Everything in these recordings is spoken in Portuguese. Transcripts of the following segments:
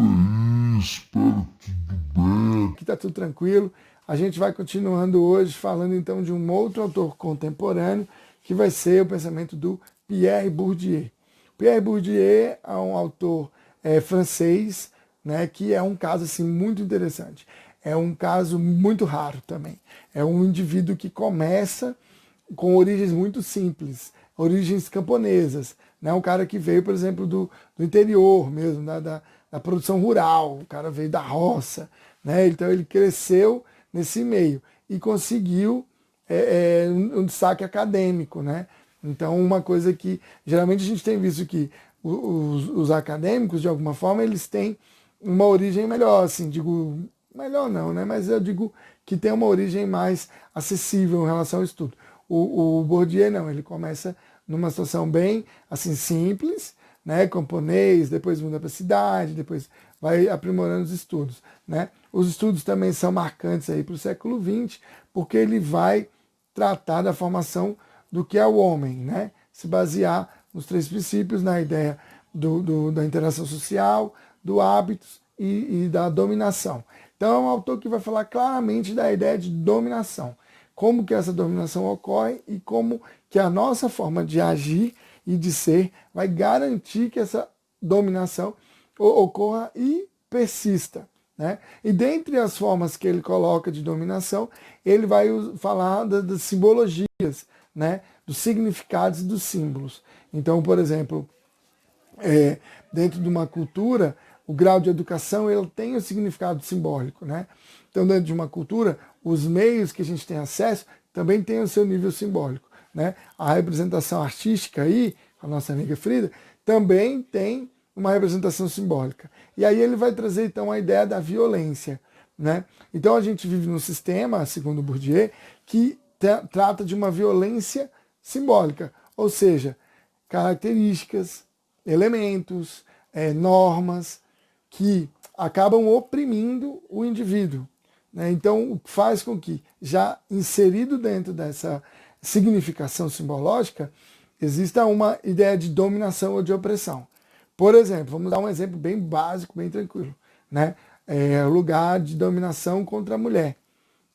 aí, espero que tudo bem. Aqui tá tudo tranquilo. A gente vai continuando hoje falando então de um outro autor contemporâneo, que vai ser o pensamento do Pierre Bourdieu. Pierre Bourdieu é um autor francês, né, que é um caso assim, muito interessante. É um caso muito raro também. É um indivíduo que começa com origens muito simples, origens camponesas. Né? Um cara que veio, por exemplo, do interior mesmo, da produção rural, o cara veio da roça. Né? Então ele cresceu nesse meio e conseguiu um destaque acadêmico. Né? Então uma coisa que geralmente a gente tem visto que os acadêmicos, de alguma forma, eles têm uma origem melhor, assim, digo, melhor não, né? Mas eu digo que tem uma origem mais acessível em relação ao estudo. O Bourdieu não, ele começa numa situação bem assim simples, né, camponês, depois muda para a cidade, depois vai aprimorando os estudos. Né? Os estudos também são marcantes aí para o século XX, porque ele vai tratar da formação do que é o homem, né? Se basear nos três princípios, na ideia da interação social, do hábitos e da dominação. Então é um autor que vai falar claramente da ideia de dominação, como que essa dominação ocorre e como que a nossa forma de agir e de ser vai garantir que essa dominação ocorra e persista. Né? E dentre as formas que ele coloca de dominação, ele vai falar das simbologias, né? Dos significados e dos símbolos. Então, por exemplo, dentro de uma cultura, o grau de educação ele tem o significado simbólico. Né? Então, dentro de uma cultura, os meios que a gente tem acesso também tem o seu nível simbólico. Né? A representação artística aí, a nossa amiga Frida, também tem uma representação simbólica. E aí ele vai trazer então a ideia da violência. Né? Então a gente vive num sistema, segundo Bourdieu, que trata de uma violência simbólica, ou seja, características, elementos, normas que acabam oprimindo o indivíduo. Né? Então faz com que, já inserido dentro dessa significação simbológica, exista uma ideia de dominação ou de opressão. Por exemplo, vamos dar um exemplo bem básico, bem tranquilo. Né? O lugar de dominação contra a mulher.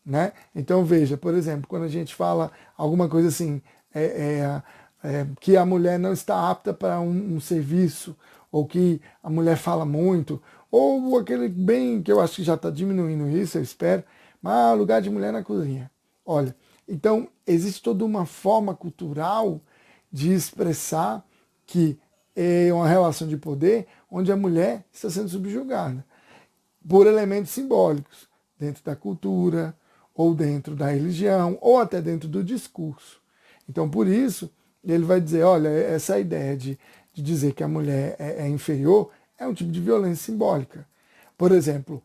Né? Então veja, por exemplo, quando a gente fala alguma coisa assim, que a mulher não está apta para um serviço, ou que a mulher fala muito, ou aquele bem que eu acho que já está diminuindo isso, eu espero, mas lugar de mulher na cozinha. Olha, então existe toda uma forma cultural de expressar que é uma relação de poder onde a mulher está sendo subjugada por elementos simbólicos dentro da cultura, ou dentro da religião, ou até dentro do discurso. Então, por isso, ele vai dizer, olha, essa ideia de dizer que a mulher é inferior é um tipo de violência simbólica. Por exemplo,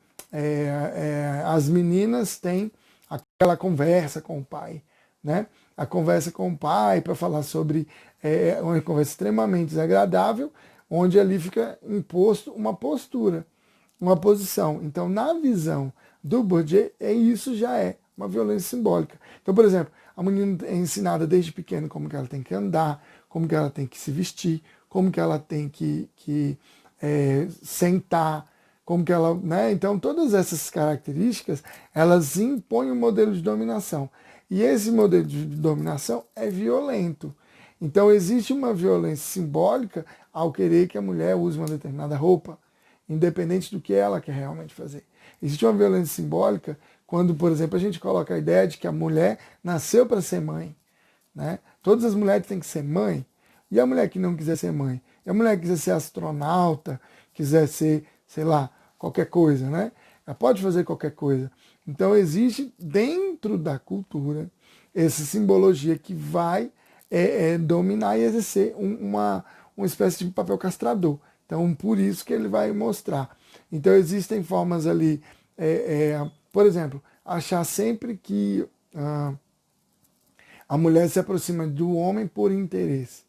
as meninas têm aquela conversa com o pai, né? A conversa com o pai para falar sobre uma conversa extremamente desagradável, onde ali fica imposto uma postura, uma posição. Então, na visão do Bourdieu, isso já é uma violência simbólica. Então, por exemplo, a menina é ensinada desde pequena como que ela tem que andar, como que ela tem que se vestir, como que ela tem que sentar, como que ela, né? Então, todas essas características, elas impõem um modelo de dominação. E esse modelo de dominação é violento. Então, existe uma violência simbólica ao querer que a mulher use uma determinada roupa, independente do que ela quer realmente fazer. Existe uma violência simbólica quando, por exemplo, a gente coloca a ideia de que a mulher nasceu para ser mãe. Né? Todas as mulheres têm que ser mãe. E a mulher que não quiser ser mãe? E a mulher que quiser ser astronauta, quiser ser, sei lá, qualquer coisa, né? Ela pode fazer qualquer coisa. Então existe dentro da cultura essa simbologia que vai dominar e exercer uma espécie de papel castrador. Então, por isso que ele vai mostrar. Então, existem formas ali, por exemplo, achar sempre que a mulher se aproxima do homem por interesse.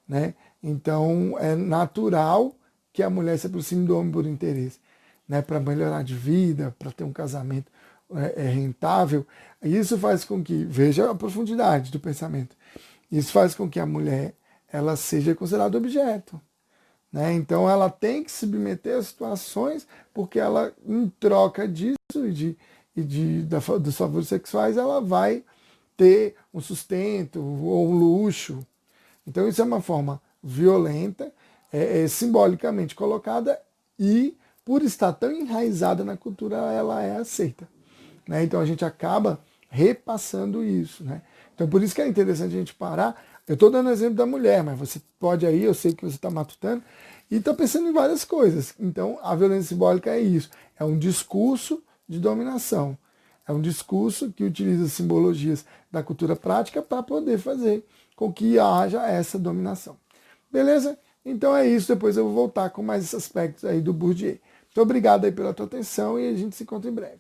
Né? Então, é natural que a mulher se aproxime do homem por interesse. Né? Para melhorar de vida, para ter um casamento rentável. Isso faz com que, veja a profundidade do pensamento, isso faz com que a mulher ela seja considerada objeto. né? Então ela tem que se submeter a situações porque ela, em troca disso dos favores sexuais, ela vai ter um sustento ou um luxo. Então isso é uma forma violenta, simbolicamente colocada e por estar tão enraizada na cultura, ela é aceita, né? Então a gente acaba repassando isso, né? Então por isso que é interessante a gente parar. Eu estou dando exemplo da mulher, mas você pode aí, eu sei que você está matutando, e está pensando em várias coisas. Então a violência simbólica é isso, é um discurso de dominação. É um discurso que utiliza simbologias da cultura prática para poder fazer com que haja essa dominação. Beleza? Então é isso, depois eu vou voltar com mais aspectos aí do Bourdieu. Muito obrigado aí pela tua atenção e a gente se encontra em breve.